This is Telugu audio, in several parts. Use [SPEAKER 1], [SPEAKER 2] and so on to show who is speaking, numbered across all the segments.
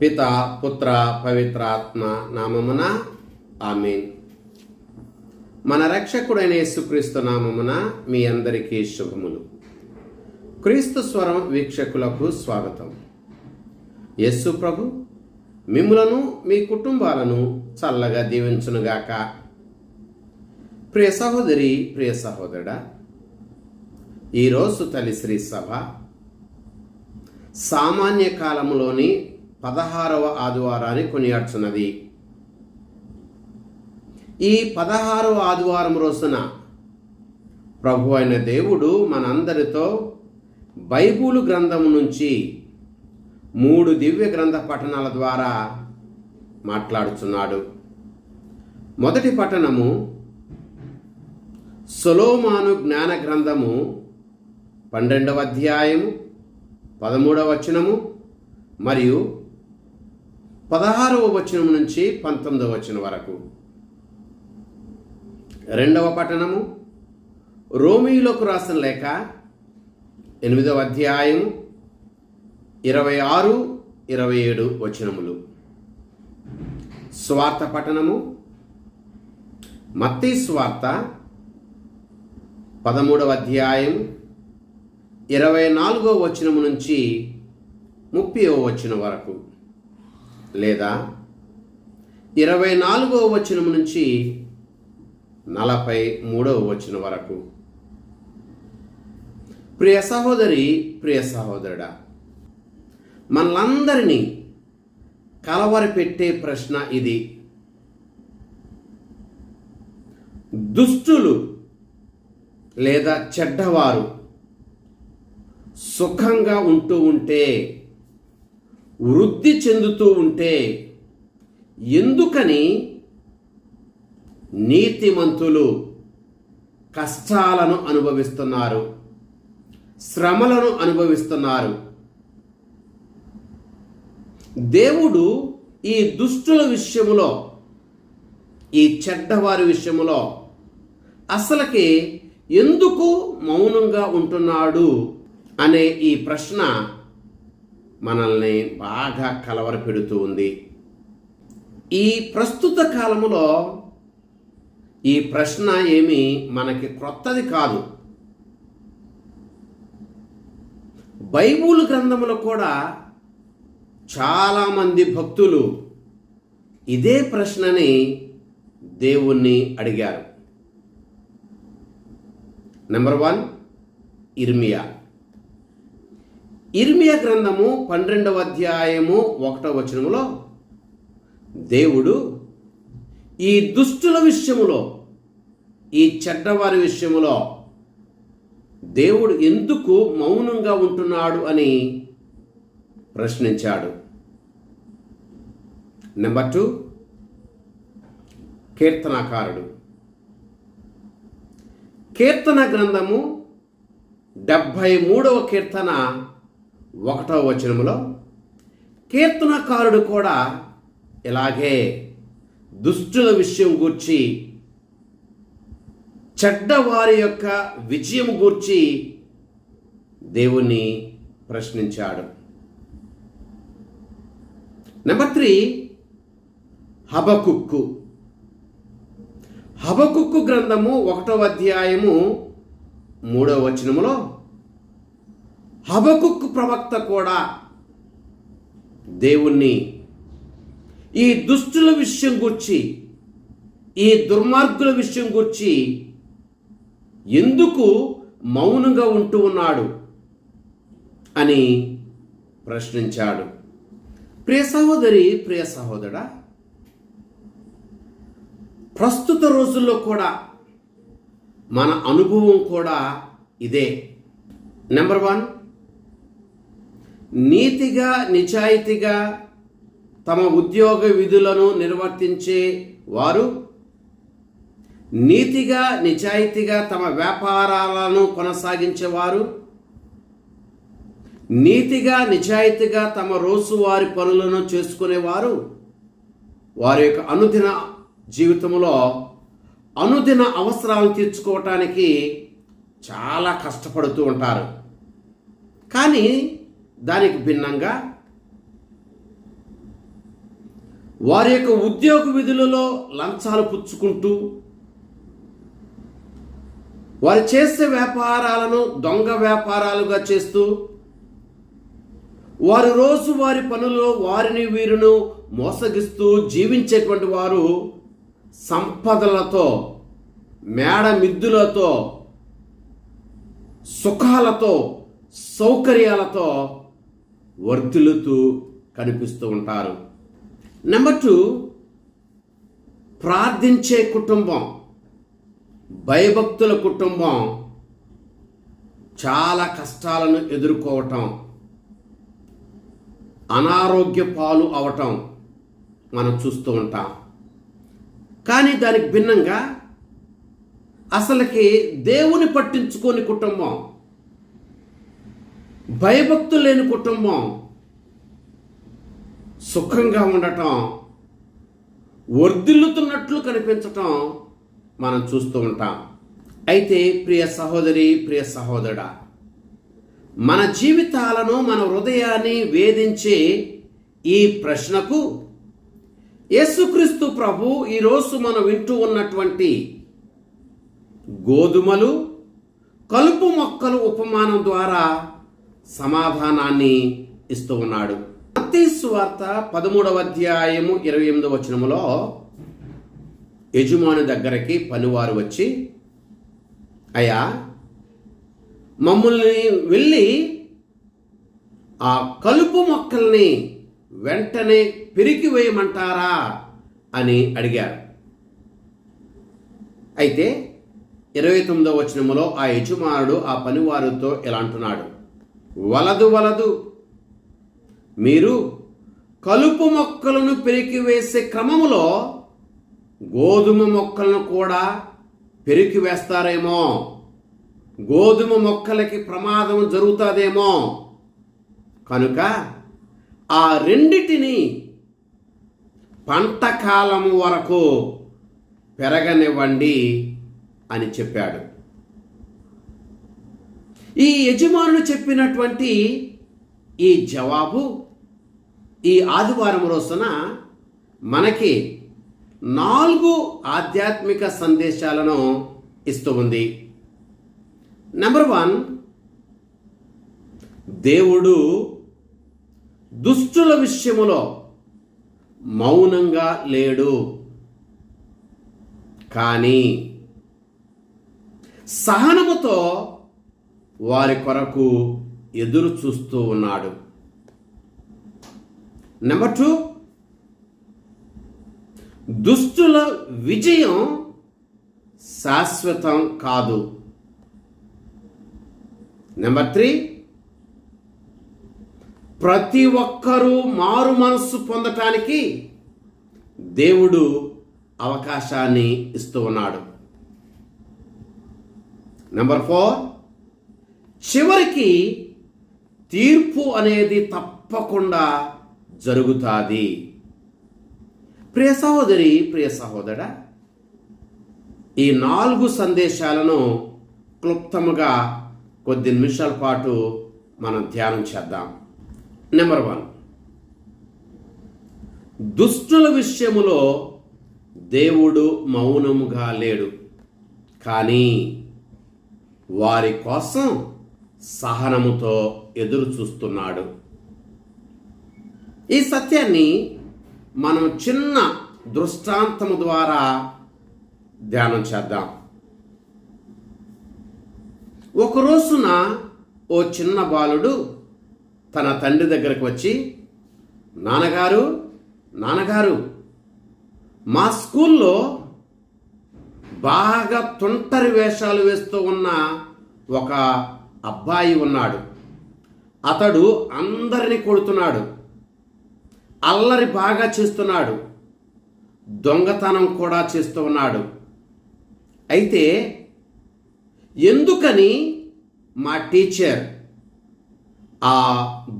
[SPEAKER 1] పిత పుత్ర పవిత్రాత్మ నామమున ఆమేన్. మన రక్షకుడైన యేసుక్రీస్తు నామమున మీ అందరికీ శుభములు. క్రీస్తు స్వరం వీక్షకులకు స్వాగతం. యేసు ప్రభు మిమ్ములను మీ కుటుంబాలను చల్లగా దీవించునుగాక. ప్రియ సహోదరి, ప్రియ సహోదరుడా, ఈరోజు తల్లిశ్రీ సభ సామాన్య కాలంలోని 16వ ఆదివారాన్ని కొనియాడుచున్నది. ఈ 16వ ఆదివారం రోజున ప్రభు అయిన దేవుడు మనందరితో బైబిలు గ్రంథము నుంచి 3 దివ్య గ్రంథ పఠనాల ద్వారా మాట్లాడుచున్నాడు. మొదటి పఠనము సొలొమోను జ్ఞాన గ్రంథము 12వ అధ్యాయము 13వ వచనము మరియు 16వ వచనం నుంచి 19వ వచనం వరకు. రెండవ పఠనము రోమీయులకు రాసిన లేఖ 8వ అధ్యాయము 26, 27 వచనములు. స్వార్థ పఠనము మత్తయి స్వార్థ 13వ అధ్యాయం 24వ వచనము నుంచి 30వ వచనం వరకు, లేదా 24వ వచనం నుంచి 43వ వచనం వరకు. ప్రియ సహోదరి, ప్రియ సహోదరుడా, మనలందరినీ కలవరపెట్టే ప్రశ్న ఇది. దుష్టులు లేదా చెడ్డవారు సుఖంగా ఉంటూ ఉంటే, వృద్ధి చెందుతూ ఉంటే, ఎందుకని నీతిమంతులు కష్టాలను అనుభవిస్తున్నారు, శ్రమలను అనుభవిస్తున్నారు? దేవుడు ఈ దుష్టుల విషయములో, ఈ చెడ్డవారి విషయములో అసలుకి ఎందుకు మౌనంగా ఉంటున్నాడు అనే ఈ ప్రశ్న మనల్ని బాగా కలవరపెడుతూ ఉంది. ఈ ప్రస్తుత కాలములో ఈ ప్రశ్న ఏమీ మనకి క్రొత్తది కాదు. బైబిల్ గ్రంథములో కూడా చాలామంది భక్తులు ఇదే ప్రశ్నని దేవుణ్ణి అడిగారు. నెంబర్ 1, ఇర్మియా గ్రంథము 12వ అధ్యాయము 1వ వచనములో దేవుడు ఈ దుష్టుల విషయములో, ఈ చెడ్డవారి విషయములో దేవుడు ఎందుకు మౌనంగా ఉంటున్నాడు అని ప్రశ్నించాడు. నెంబర్ 2, కీర్తనాకారుడు. కీర్తన గ్రంథము 73వ కీర్తన 1వ వచనములో కీర్తనకారుడు కూడా ఇలాగే దుష్టుల విషయం గూర్చి, చెడ్డవారి యొక్క విజయం గూర్చి దేవుణ్ణి ప్రశ్నించాడు. నెంబర్ 3, హబకుక్కు గ్రంథము 1వ అధ్యాయము 3వ వచనములో హబకుక్కు ప్రవక్త కూడా దేవుణ్ణి ఈ దుష్టుల విషయం గురించి, ఈ దుర్మార్గుల విషయం గురించి ఎందుకు మౌనంగా ఉంటూ ఉన్నాడు అని ప్రశ్నించాడు. ప్రియ సహోదరి, ప్రియ సహోదరుడా, ప్రస్తుత రోజుల్లో కూడా మన అనుభవం కూడా ఇదే. నెంబర్ 1, నీతిగా నిజాయితీగా తమ ఉద్యోగ విధులను నిర్వర్తించే వారు, నీతిగా నిజాయితీగా తమ వ్యాపారాలను కొనసాగించేవారు, నీతిగా నిజాయితీగా తమ రోజువారి పనులను చేసుకునేవారు వారి యొక్క అనుదిన జీవితంలో అనుదిన అవసరాలను తీర్చుకోవటానికి చాలా కష్టపడుతూ ఉంటారు. కానీ దానికి భిన్నంగా వారి యొక్క ఉద్యోగ విధులలో లంచాలు పుచ్చుకుంటూ, వారు చేసే వ్యాపారాలను దొంగ వ్యాపారాలుగా చేస్తూ, వారు రోజువారి పనుల్లో వారిని వీరును మోసగిస్తూ జీవించేటువంటి వారు సంపదలతో, మేడ మిద్దులతో, సుఖాలతో, సౌకర్యాలతో వర్ధిల్లుతూ కనిపిస్తూ ఉంటారు. నెంబర్ 2, ప్రార్థించే కుటుంబం, భయభక్తుల కుటుంబం చాలా కష్టాలను ఎదుర్కోవటం, అనారోగ్య పాలు అవటం మనం చూస్తూ ఉంటాం. కానీ దానికి భిన్నంగా అసలుకి దేవుని పట్టించుకోని కుటుంబం, భయభక్తులు లేని కుటుంబం సుఖంగా ఉండటం, వర్ధిల్లుతున్నట్లు కనిపించటం మనం చూస్తూ ఉంటాం. అయితే ప్రియ సహోదరి, ప్రియ సహోదరుడా, మన జీవితాలను, మన హృదయాన్ని వేధించే ఈ ప్రశ్నకు యేసుక్రీస్తు ప్రభు ఈరోజు మనం వింటూ ఉన్నటువంటి గోధుమలు, కలుపు మొక్కలు ఉపమానం ద్వారా సమాధానాన్ని ఇస్తూ ఉన్నాడు. మత్తయి సువార్త 13వ అధ్యాయము 28వ వచనములో యజమాని దగ్గరికి పనివారు వచ్చి, అయ్యా, మమ్మల్ని వెళ్ళి ఆ కలుపు మొక్కల్ని వెంటనే పెరికివేయమంటారా అని అడిగారు. అయితే 29వ వచనములో ఆ యజమానుడు ఆ పనివారితో ఇలా అంటున్నాడు, వలదు, మీరు కలుపు మొక్కలను పెరికివేసే క్రమములో గోధుమ మొక్కలను కూడా పెరికివేస్తారేమో, గోధుమ మొక్కలకి ప్రమాదం జరుగుతుందేమో, కనుక ఆ రెండిటిని పంట కాలం వరకు పెరగనివ్వండి అని చెప్పాడు. ఈ యజమానులు చెప్పినటువంటి ఈ జవాబు ఈ ఆదివారం రోజున మనకి 4 ఆధ్యాత్మిక సందేశాలను ఇస్తూ ఉంది. నెంబర్ 1, దేవుడు దుష్టుల విషయములో మౌనంగా లేడు, కానీ సహనముతో వారి కొరకు ఎదురు చూస్తూ ఉన్నాడు. నెంబర్ 2, దుష్టుల విజయం శాశ్వతం కాదు. నెంబర్ 3, ప్రతి ఒక్కరూ మారు మనస్సు పొందటానికి దేవుడు అవకాశాన్ని ఇస్తూ ఉన్నాడు. నెంబర్ 4, చివరికి తీర్పు అనేది తప్పకుండా జరుగుతుంది. ప్రియ సహోదరి, ప్రియ సహోదరా, ఈ 4 సందేశాలను క్లుప్తముగా కొద్ది నిమిషాల పాటు మనం ధ్యానం చేద్దాం. నెంబర్ 1, దుష్టుల విషయములో దేవుడు మౌనముగా లేడు, కానీ వారి కోసం సహనముతో ఎదురు చూస్తున్నాడు. ఈ సత్యాన్ని మనం చిన్న దృష్టాంతము ద్వారా ధ్యానం చేద్దాం. ఒక రోజున ఓ చిన్న బాలుడు తన తండ్రి దగ్గరకు వచ్చి, నాన్నగారు, మా స్కూల్లో బాగా తొంటరి వేషాలు వేస్తూ ఉన్న ఒక అబ్బాయి ఉన్నాడు. అతడు అందరినీ కొడుతున్నాడు, అల్లరి బాగా చేస్తున్నాడు, దొంగతనం కూడా చేస్తూ ఉన్నాడు. అయితే ఎందుకని మా టీచర్ ఆ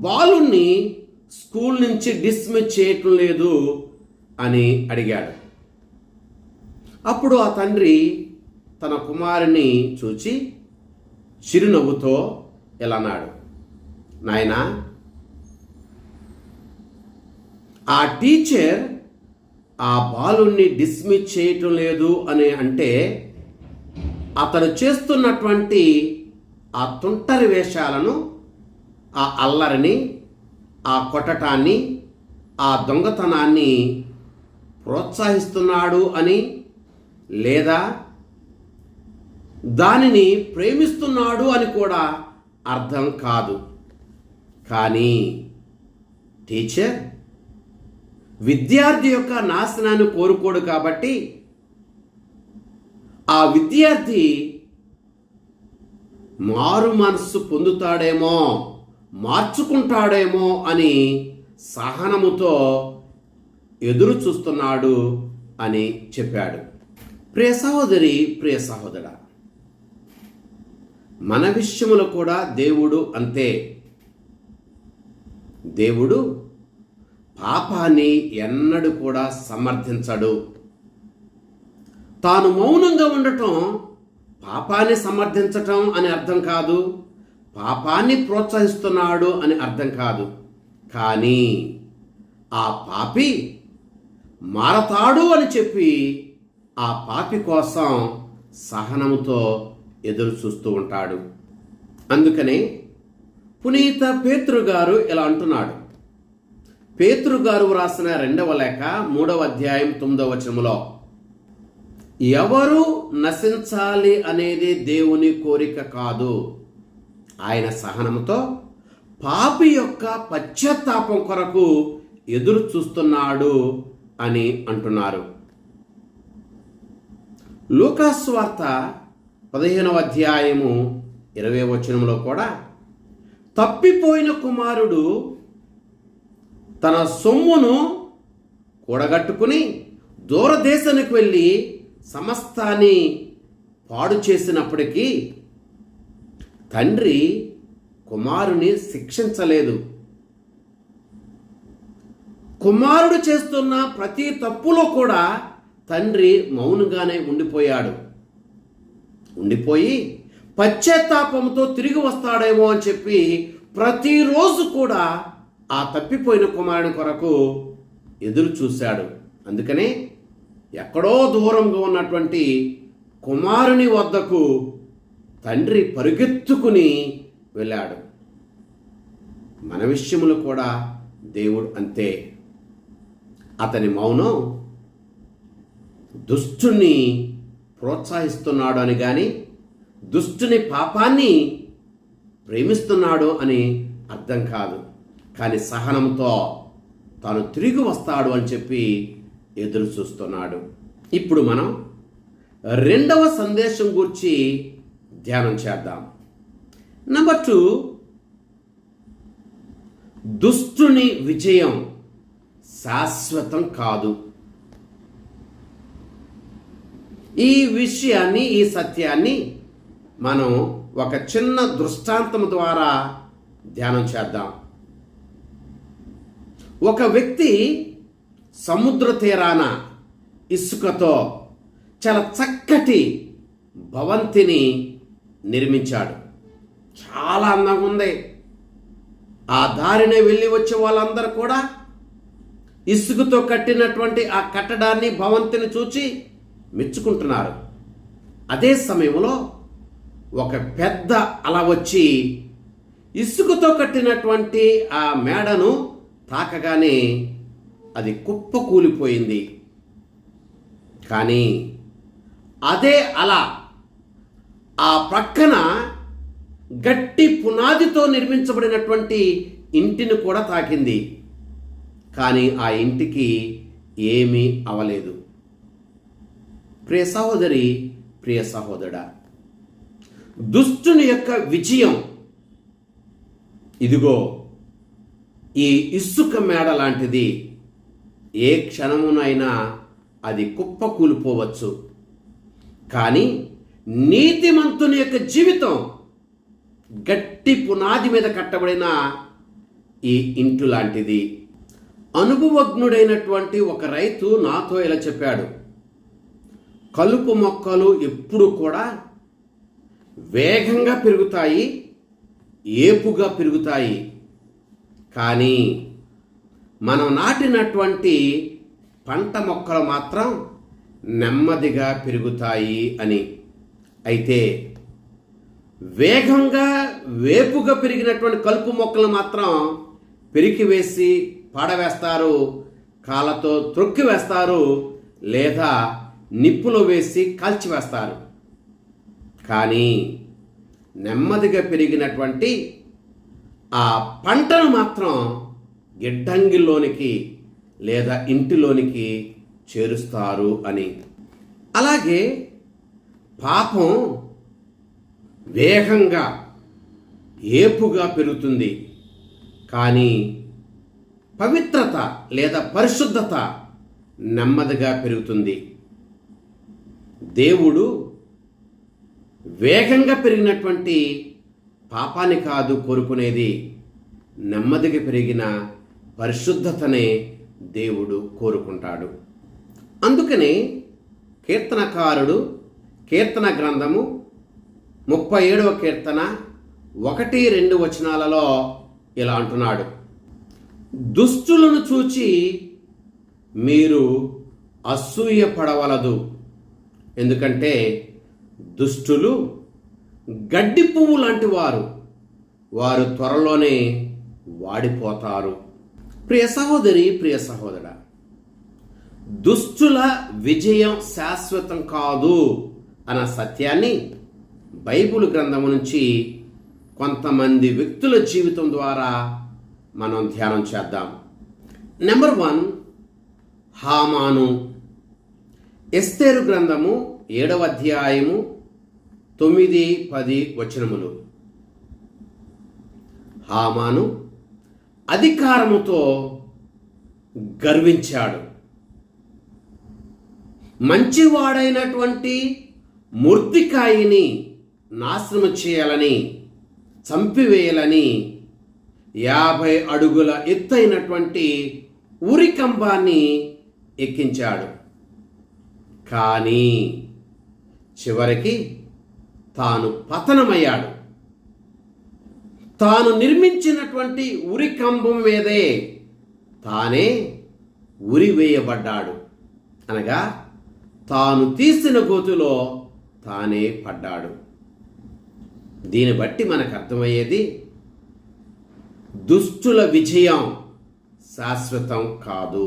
[SPEAKER 1] బాలుని స్కూల్ నుంచి డిస్మిస్ చేయటం లేదు అని అడిగాడు. అప్పుడు ఆ తండ్రి తన కుమారుని చూచి చిరునవ్వుతో ఇలా అన్నాడు, నాయనా, ఆ టీచర్ ఆ బాలుణ్ణి డిస్మిస్ చేయటం లేదు అని అంటే అతడు చేస్తున్నటువంటి ఆ తుంటరి వేషాలను, ఆ అల్లరిని, ఆ కొట్టటాన్ని, ఆ దొంగతనాన్ని ప్రోత్సహిస్తున్నాడు అని, లేదా దానిని ప్రేమిస్తున్నాడు అని కూడా అర్థం కాదు. కానీ టీచర్ విద్యార్థి యొక్క నాశనాన్ని కోరుకోడు కాబట్టి ఆ విద్యార్థి మారు మనస్సు పొందుతాడేమో, మార్చుకుంటాడేమో అని సహనముతో ఎదురు చూస్తున్నాడు అని చెప్పాడు. ప్రియ సహోదరి, ప్రియ సహోదరా, మన విషయములో కూడా దేవుడు అంతే. దేవుడు పాపాన్ని ఎన్నడూ కూడా సమర్థించడు. తాను మౌనంగా ఉండటం పాపాన్ని సమర్థించటం అని అర్థం కాదు, పాపాన్ని ప్రోత్సహిస్తున్నాడు అని అర్థం కాదు. కానీ ఆ పాపి మారతాడు అని చెప్పి ఆ పాపి కోసం సహనముతో ఎదురు చూస్తూ ఉంటాడు. అందుకనే పునీత పేతురు గారు ఇలా అంటున్నాడు. పేతురు గారు వ్రాసిన 2వ లేఖ 3వ అధ్యాయం 9వ వచనములో, ఎవరు నశించాలి అనేది దేవుని కోరిక కాదు, ఆయన సహనముతో పాపి యొక్క పశ్చాత్తాపం కొరకు ఎదురు చూస్తున్నాడు అని అంటున్నారు. లూకాసు వార్త 15వ అధ్యాయము 20వ వచనంలో కూడా తప్పిపోయిన కుమారుడు తన సొమ్మును కూడగట్టుకుని దూరదేశానికి వెళ్ళి సమస్తాన్ని పాడు చేసినప్పటికీ తండ్రి కుమారుని శిక్షించలేదు. కుమారుడు చేస్తున్న ప్రతి తప్పులో కూడా తండ్రి మౌనంగానే ఉండిపోయి పశ్చాత్తాపంతో తిరిగి వస్తాడేమో అని చెప్పి ప్రతిరోజు కూడా ఆ తప్పిపోయిన కుమారుని కొరకు ఎదురు చూశాడు. అందుకనే ఎక్కడో దూరంగా ఉన్నటువంటి కుమారుని వద్దకు తండ్రి పరుగెత్తుకుని వెళ్ళాడు. మన విషయములు కూడా దేవుడు అంతే. అతని మౌనం దుష్టుని ప్రోత్సహిస్తున్నాడు అని కానీ, దుష్టుని పాపాన్ని ప్రేమిస్తున్నాడు అని అర్థం కాదు. కానీ సహనంతో తాను తిరిగి వస్తాడు అని చెప్పి ఎదురు చూస్తున్నాడు. ఇప్పుడు మనం 2వ సందేశం గురించి ధ్యానం చేద్దాం. నంబర్ 2, దుష్టుని విజయం శాశ్వతం కాదు. ఈ విషయాన్ని, ఈ సత్యాన్ని మనం ఒక చిన్న దృష్టాంతం ద్వారా ధ్యానం చేద్దాం. ఒక వ్యక్తి సముద్ర తీరాన ఇసుకతో చాలా చక్కటి భవంతిని నిర్మించాడు. చాలా అందంగా ఉంది. ఆ దారినే వెళ్ళి వచ్చే వాళ్ళందరూ కూడా ఇసుకతో కట్టినటువంటి ఆ కట్టడాన్ని, భవంతిని చూచి మెచ్చుకుంటున్నారు. అదే సమయంలో ఒక పెద్ద అల వచ్చి ఇసుకతో కట్టినటువంటి ఆ మేడను తాకగానే అది కుప్పకూలిపోయింది. కానీ అదే అల ఆ ప్రక్కన గట్టి పునాదితో నిర్మించబడినటువంటి ఇంటిని కూడా తాకింది. కానీ ఆ ఇంటికి ఏమీ అవలేదు. ప్రియ సహోదరి, ప్రియ సహోదరుడా, దుష్టుని యొక్క విజయం ఇదిగో ఈ ఇసుక మేడ లాంటిది. ఏ క్షణమునైనా అది కుప్పకూలిపోవచ్చు. కానీ నీతిమంతుని యొక్క జీవితం గట్టి పునాది మీద కట్టబడిన ఈ ఇంటు లాంటిది. అనుభవజ్ఞుడైనటువంటి ఒక రైతు నాతో ఇలా చెప్పాడు, కలుపు మొక్కలు ఎప్పుడు కూడా వేగంగా పెరుగుతాయి, ఏపుగా పెరుగుతాయి. కానీ మనం నాటినటువంటి పంట మొక్కలు మాత్రం నెమ్మదిగా పెరుగుతాయి అని. అయితే వేగంగా వేపుగా పెరిగినటువంటి కలుపు మొక్కలు మాత్రం పెరికివేసి పాడవేస్తారు, కాళ్ళతో త్రొక్కివేస్తారు, లేదా నిప్పులో వేసి కాల్చివేస్తారు. కానీ నెమ్మదిగా పెరిగినటువంటి ఆ పంటను మాత్రం గిడ్డంగిలోనికి లేదా ఇంటిలోనికి చేరుస్తారు అని. అలాగే పాపం వేగంగా ఏపుగా పెరుగుతుంది, కానీ పవిత్రత లేదా పరిశుద్ధత నెమ్మదిగా పెరుగుతుంది. దేవుడు వేగంగా పెరిగినటువంటి పాపాన్ని కాదు కోరుకునేది, నెమ్మదిగా పెరిగిన పరిశుద్ధతనే దేవుడు కోరుకుంటాడు. అందుకనే కీర్తనకారుడు కీర్తన గ్రంథము 37వ కీర్తన 1-2 వచనాలలో ఇలా అంటున్నాడు: దుష్టులను చూచి మీరు అసూయపడవలదు, ఎందుకంటే దుష్టులు గడ్డి పువ్వు లాంటి వారు త్వరలోనే వాడిపోతారు. ప్రియ సహోదరి, ప్రియ సహోదరా, దుష్టుల విజయం శాశ్వతం కాదు అన్న సత్యాన్ని బైబిల్ గ్రంథం నుంచి కొంతమంది వ్యక్తుల జీవితం ద్వారా మనం ధ్యానం చేద్దాం. నెంబర్ 1, హామాను. ఎస్తేరు గ్రంథము 7వ అధ్యాయము 9-10 వచనములు. హామాను అధికారముతో గర్వించాడు. మంచివాడైనటువంటి మొర్దెకాయిని నాశనం చేయాలని, చంపివేయాలని 50 అడుగుల ఎత్తైనటువంటి ఉరికంబాన్ని ఎక్కించాడు. కానీ చివరికి తాను పతనమయ్యాడు. తాను నిర్మించినటువంటి ఉరికంబం మీదే తానే ఉరివేయబడ్డాడు. అనగా తాను తీసిన గోతులో తానే పడ్డాడు. దీన్ని బట్టి మనకు అర్థమయ్యేది, దుష్టుల విజయం శాశ్వతం కాదు.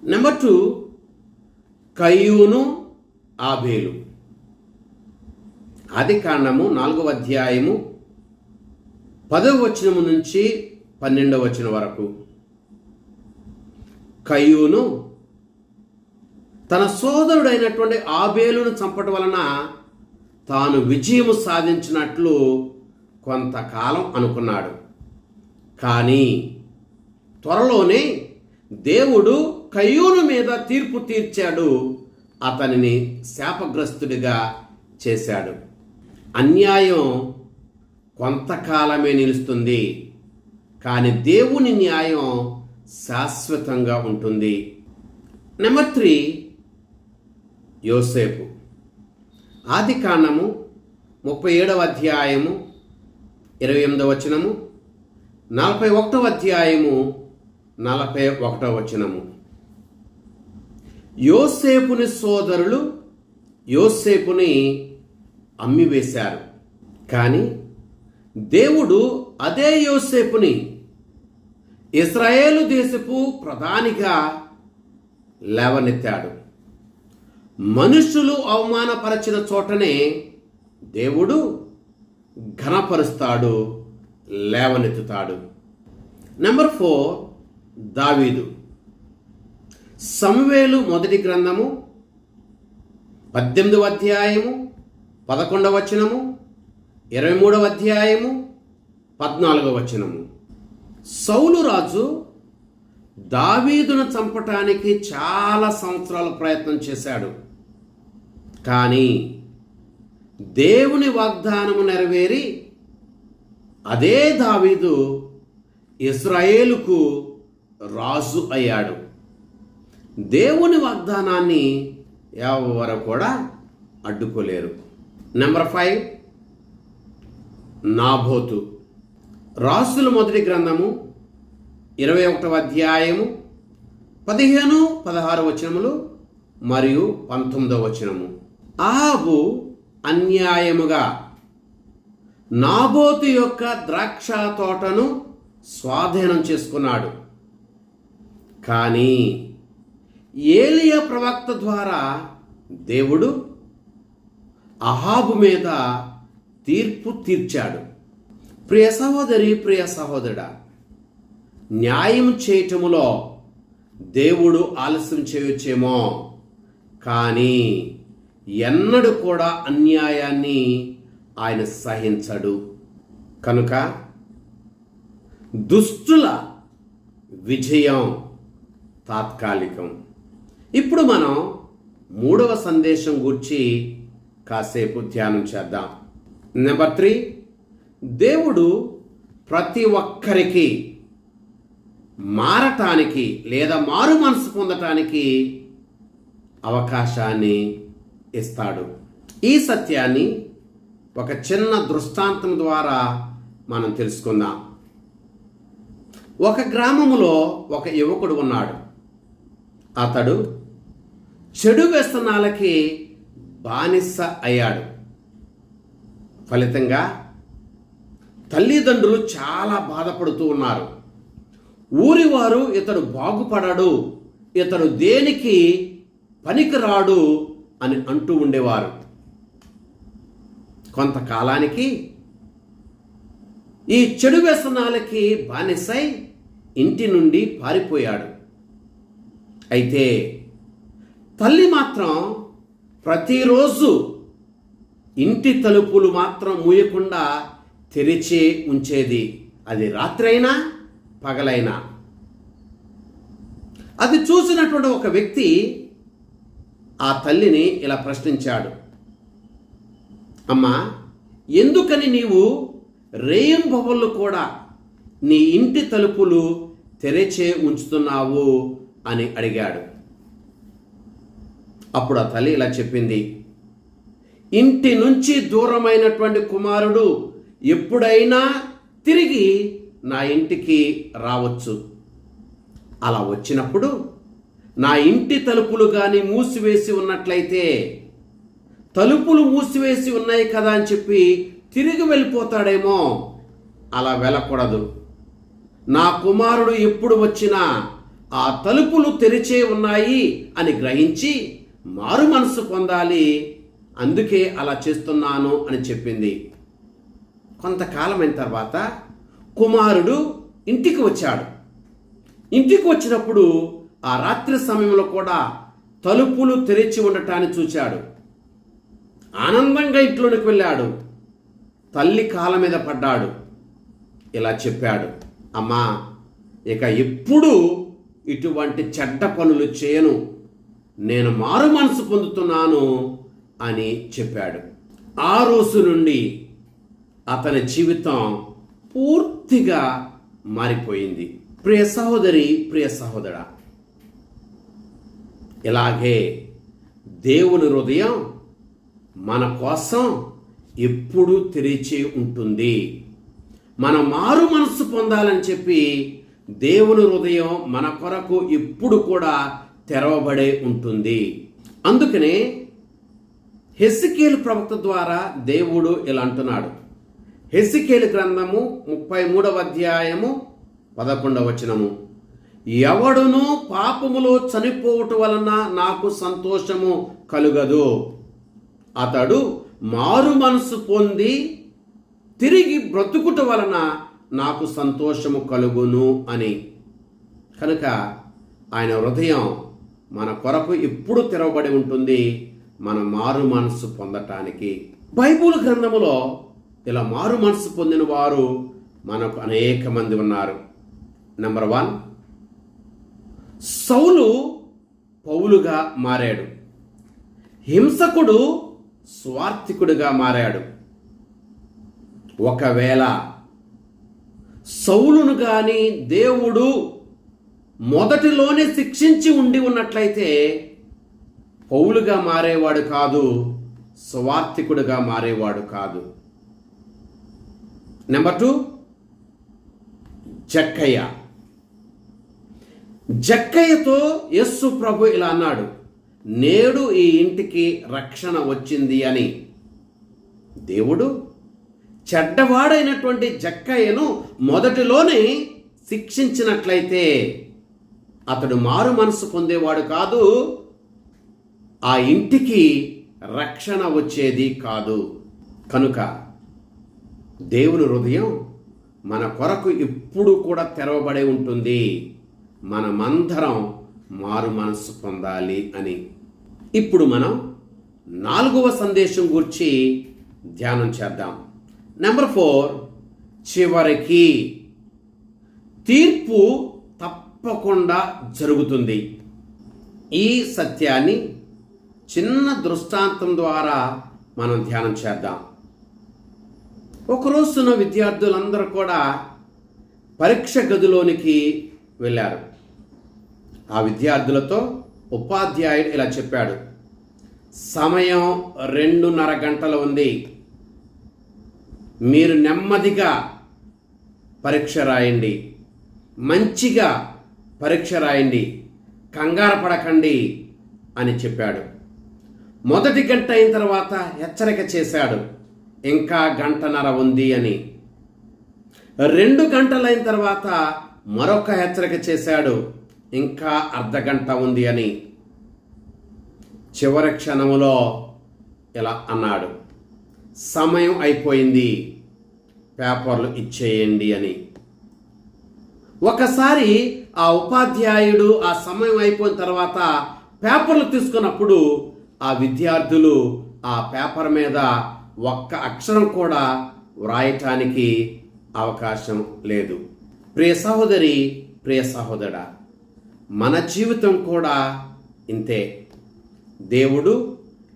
[SPEAKER 1] నెంబర్ 2, కయ్యూను ఆబేలు. ఆదికాండము 4వ అధ్యాయము 10వ వచనము నుంచి 12వ వచనం వరకు. కయ్యూను తన సోదరుడైనటువంటి ఆబేలును చంపటం వలన తాను విజయము సాధించినట్లు కొంతకాలం అనుకున్నాడు. కానీ త్వరలోనే దేవుడు కయ్యూను మీద తీర్పు తీర్చాడు, అతనిని శాపగ్రస్తుడిగా చేశాడు. అన్యాయం కొంతకాలమే నిలుస్తుంది, కానీ దేవుని న్యాయం శాశ్వతంగా ఉంటుంది. నెంబర్ 3, యోసేపు. ఆదికాండము 37వ అధ్యాయము 28వ వచనము, 41వ అధ్యాయము 41వ వచనము. యోసేపుని సోదరులు యోసేపుని అమ్మివేశారు, కానీ దేవుడు అదే యోసేపుని ఇశ్రాయేలు దేశపు ప్రధానిగా లేవనెత్తాడు. మనుషులు అవమానపరచిన చోటనే దేవుడు ఘనపరుస్తాడు, లేవనెత్తుతాడు. నెంబర్ 4, దావీదు. సమూయేలు మొదటి గ్రంథము 18వ అధ్యాయము 11వ వచనము, 23వ అధ్యాయము 14వ వచనము. సౌలు రాజు దావీదును చంపటానికి చాలా సంవత్సరాల ప్రయత్నం చేశాడు, కానీ దేవుని వాగ్దానము నెరవేరి అదే దావీదు ఇశ్రాయేలుకు రాజు అయ్యాడు. దేవుని వాగ్దానాన్ని ఎవరు కూడా అడ్డుకోలేరు. నెంబర్ 5, నాబోతు. రాసుల మొదటి గ్రంథము 21వ అధ్యాయము 15, 16 వచనములు మరియు 19వ వచనము. అహాబు అన్యాయముగా నాబోతు యొక్క ద్రాక్ష తోటను స్వాధీనం చేసుకున్నాడు. కానీ ఏలియా ప్రవక్త ద్వారా దేవుడు అహాబు మీద తీర్పు తీర్చాడు. ప్రియ సహోదరి, ప్రియ సహోదరుడా, న్యాయం చేయటములో దేవుడు ఆలస్యం చేయొచ్చేమో, కానీ ఎన్నడూ కూడా అన్యాయాన్ని ఆయన సహించడు. కనుక దుష్టుల విజయం తాత్కాలికం. ఇప్పుడు మనం 3వ సందేశం గురించి కాసేపు ధ్యానం చేద్దాం. నెంబర్ 3, దేవుడు ప్రతి ఒక్కరికి మారటానికి లేదా మారు మనసు పొందటానికి అవకాశాన్ని ఇస్తాడు. ఈ సత్యాన్ని ఒక చిన్న దృష్టాంతం ద్వారా మనం తెలుసుకుందాం. ఒక గ్రామములో ఒక యువకుడు ఉన్నాడు. అతడు చెడు వ్యసనాలకి బానిస అయ్యాడు. ఫలితంగా తల్లిదండ్రులు చాలా బాధపడుతూ ఉన్నారు. ఊరి వారు ఇతడు బాగుపడడు, ఇతడు దేనికి పనికిరాడు అని అంటూ ఉండేవారు. కొంతకాలానికి ఈ చెడు వ్యసనాలకి బానిసై ఇంటి నుండి పారిపోయాడు. అయితే తల్లి మాత్రం ప్రతిరోజు ఇంటి తలుపులు మాత్రం మూయకుండా తెరిచే ఉంచేది. అది రాత్రైనా పగలైనా. అది చూసినటువంటి ఒక వ్యక్తి ఆ తల్లిని ఇలా ప్రశ్నించాడు, అమ్మా, ఎందుకని నీవు రేయింబవళ్ళు కూడా నీ ఇంటి తలుపులు తెరిచే ఉంచుతున్నావు అని అడిగాడు. అప్పుడు ఆ తల్లి ఇలా చెప్పింది, ఇంటి నుంచి దూరమైనటువంటి కుమారుడు ఎప్పుడైనా తిరిగి నా ఇంటికి రావచ్చు. అలా వచ్చినప్పుడు నా ఇంటి తలుపులు కానీ మూసివేసి ఉన్నట్లయితే, తలుపులు మూసివేసి ఉన్నాయి కదా అని చెప్పి తిరిగి వెళ్ళిపోతాడేమో. అలా వెళ్ళకూడదు. నా కుమారుడు ఎప్పుడు వచ్చినా ఆ తలుపులు తెరిచే ఉన్నాయి అని గ్రహించి మారు మనసు పొందాలి. అందుకే అలా చేస్తున్నాను అని చెప్పింది. కొంతకాలమైన తర్వాత కుమారుడు ఇంటికి వచ్చాడు. ఇంటికి వచ్చినప్పుడు ఆ రాత్రి సమయంలో కూడా తలుపులు తెరిచి ఉండటాన్ని చూశాడు. ఆనందంగా ఇంట్లోనికి వెళ్ళాడు. తల్లి కాళ్ళ మీద పడ్డాడు. ఇలా చెప్పాడు, అమ్మా, ఇక ఎప్పుడు ఇటువంటి చెడ్డ పనులు చేయను, నేను మారు మనసు పొందుతున్నాను అని చెప్పాడు. ఆ రోజు నుండి అతని జీవితం పూర్తిగా మారిపోయింది. ప్రియ సహోదరి, ప్రియ సహోదరా, ఇలాగే దేవుని హృదయం మన కోసం ఎప్పుడూ తెరిచి ఉంటుంది. మనం మారు మనసు పొందాలని చెప్పి దేవుని హృదయం మన కొరకు ఎప్పుడు కూడా తెరవబడే ఉంటుంది. అందుకనే హెస్కియేలు ప్రవక్త ద్వారా దేవుడు ఇలా అంటున్నాడు. హెస్కియేలు గ్రంథము 33వ అధ్యాయము 11వ వచనము, ఎవడును పాపములో చనిపోవటం వలన నాకు సంతోషము కలుగదు, అతడు మారు మనసు పొంది తిరిగి బ్రతుకుట వలన నాకు సంతోషము కలుగును అని. కనుక ఆయన హృదయం మన కొరకు ఎప్పుడు తెరవబడి ఉంటుంది, మన మారు మనసు పొందటానికి. బైబిల్ గ్రంథములో ఇలా మారు మనసు పొందిన వారు మనకు అనేక మంది ఉన్నారు. నెంబర్ 1, సౌలు పౌలుగా మారాడు. హింసకుడు స్వార్థికుడిగా మారాడు. ఒకవేళ సౌలును గాని దేవుడు మొదటిలోనే శిక్షించి ఉండి ఉన్నట్లయితే పౌలుగా మారేవాడు కాదు, స్వార్థికుడిగా మారేవాడు కాదు. నెంబర్ 2, జక్కయ్య. జక్కయ్యతో యేసు ప్రభు ఇలా అన్నాడు, నేడు ఈ ఇంటికి రక్షణ వచ్చింది అని. దేవుడు చెడ్డవాడైనటువంటి జక్కయ్యను మొదటిలోనే శిక్షించినట్లయితే అతడు మారు మనసు పొందేవాడు కాదు, ఆ ఇంటికి రక్షణ వచ్చేది కాదు. కనుక దేవుని హృదయం మన కొరకు ఇప్పుడు కూడా తెరవబడి ఉంటుంది. మనమందరం మారు మనసు పొందాలి అని. ఇప్పుడు మనం 4వ సందేశం గురించి ధ్యానం చేద్దాం. నెంబర్ 4, చివరికి తీర్పు తప్పకుండా జరుగుతుంది. ఈ సత్యాన్ని చిన్న దృష్టాంతం ద్వారా మనం ధ్యానం చేద్దాం. ఒక రోజున విద్యార్థులందరూ కూడా పరీక్ష గదిలోనికి వెళ్ళారు. ఆ విద్యార్థులతో ఉపాధ్యాయుడు ఇలా చెప్పాడు, సమయం 2:30 గంటలు ఉంది. మీరు నెమ్మదిగా పరీక్ష రాయండి, మంచిగా పరీక్ష రాయండి, కంగారు పడకండి అని చెప్పాడు. మొదటి గంట అయిన తర్వాత హెచ్చరిక చేశాడు, ఇంకా 1:30 ఉంది అని. 2 గంటలైన తర్వాత మరొక హెచ్చరిక చేశాడు, ఇంకా అర్ధగంట ఉంది అని. చివరి క్షణములో ఇలా అన్నాడు, సమయం అయిపోయింది, పేపర్లు ఇచ్చేయండి అని. ఒకసారి ఆ ఉపాధ్యాయుడు ఆ సమయం అయిపోయిన తర్వాత పేపర్లు తీసుకున్నప్పుడు ఆ విద్యార్థులు ఆ పేపర్ మీద ఒక్క అక్షరం కూడా వ్రాయటానికి అవకాశం లేదు. ప్రియ సహోదరి, ప్రియ సహోదరా, మన జీవితం కూడా ఇంతే. దేవుడు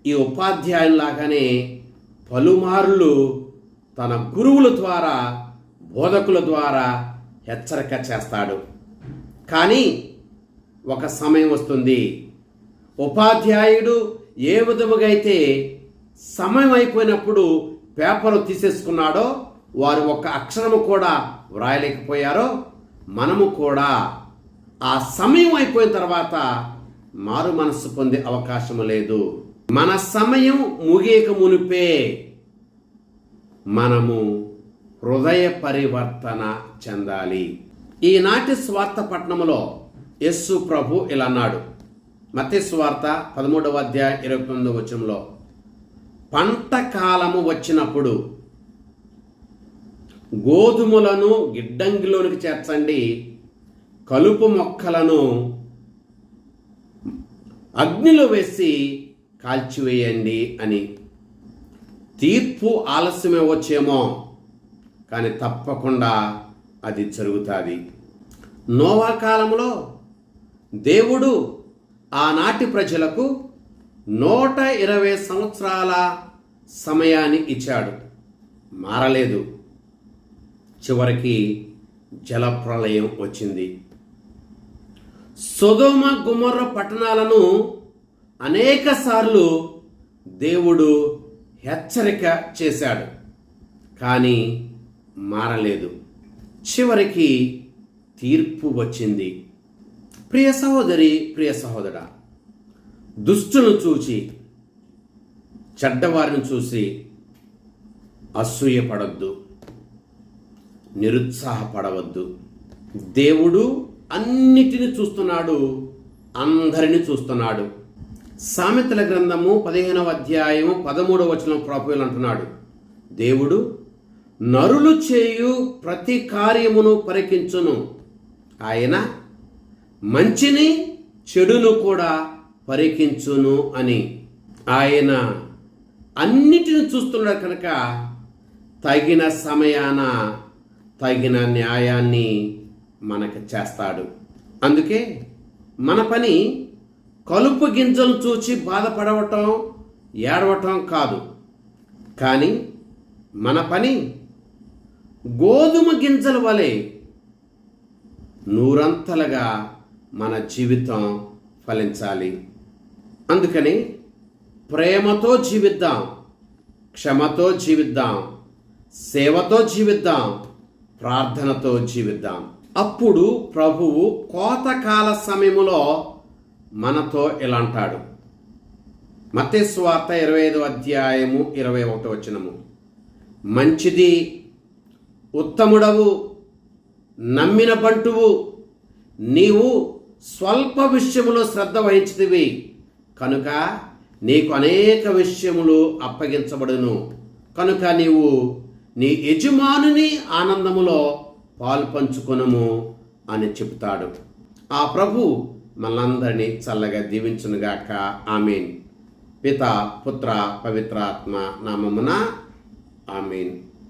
[SPEAKER 1] ఈ ఉపాధ్యాయులాగానే పలుమార్లు తన గురువుల ద్వారా, బోధకుల ద్వారా హెచ్చరిక చేస్తాడు. కానీ ఒక సమయం వస్తుంది, ఉపాధ్యాయుడు ఏ విధముగా అయితే సమయం అయిపోయినప్పుడు పేపర్ తీసేసుకున్నాడో, వారు ఒక్క అక్షరము కూడా వ్రాయలేకపోయారో, మనము కూడా ఆ సమయం అయిపోయిన తర్వాత మారు మనస్సు పొందే అవకాశం లేదు. మన సమయం ముగియక మునిపే మనము హృదయ పరివర్తన చెందాలి. ఈనాటి స్వార్థ పట్టణంలో యేసు ప్రభు ఇలా అన్నాడు. మత్తయి సువార్త 13వ అధ్యాయం 29వ వచనంలో, పంట కాలము వచ్చినప్పుడు గోధుమలను గిడ్డంగిలోనికి చేర్చండి, కలుపు మొక్కలను అగ్నిలో వేసి కాల్చివేయండి అని. తీర్పు ఆలస్యమే వచ్చేమో, కానీ తప్పకుండా అది జరుగుతుంది. నోవా కాలంలో దేవుడు ఆనాటి ప్రజలకు 120 సంవత్సరాల సమయాన్ని ఇచ్చాడు, మారలేదు. చివరికి జలప్రళయం వచ్చింది. సొదొమ గొమొర్రా పట్టణాలను అనేక సార్లు దేవుడు హెచ్చరిక చేశాడు, కానీ మారలేదు. చివరికి తీర్పు వచ్చింది. ప్రియ సహోదరి, ప్రియ సహోదరా, దుష్టులను చూసి, చెడ్డవారిని చూసి అసూయపడొద్దు, నిరుత్సాహపడవద్దు. దేవుడు అన్నిటిని చూస్తున్నాడు, అందరిని చూస్తున్నాడు. సామెతల గ్రంథము 15వ అధ్యాయం 13వ వచనం ప్రభువులు అంటున్నాడు, దేవుడు నరులు చేయు ప్రతి కార్యమును పరికించును, ఆయన మంచిని చెడును కూడా పరికించును అని. ఆయన అన్నిటిని చూస్తున్నాడు కనుక తగిన సమయాన తగిన న్యాయాన్ని మనకు చేస్తాడు. అందుకే మన పని కలుపు గింజలు చూచి బాధపడవటం, ఏడవటం కాదు, కానీ మన పని గోధుమ గింజల వలె నూరంతలుగా మన జీవితం ఫలించాలి. అందుకని ప్రేమతో జీవిద్దాం, క్షమతో జీవిద్దాం, సేవతో జీవిద్దాం, ప్రార్థనతో జీవిద్దాం. అప్పుడు ప్రభువు కోతకాల సమయములో మనతో ఇలా అంటాడు. మత్తయి సువార్త 25వ అధ్యాయము 21వ వచనము. మంచిది, ఉత్తముడవు, నమ్మిన బంటువు, నీవు స్వల్ప విషయములో శ్రద్ధ వహించితివి కనుక నీకు అనేక విషయములు అప్పగించబడును, కనుక నీవు నీ యజమానుని ఆనందములో పాల్పంచుకొనుము అని చెబుతాడు. ఆ ప్రభు మనందరినీ చల్లగా దీవించునుగాక. ఆమేన్. పిత, పుత్ర, పవిత్రాత్మ నామమున ఆమేన్.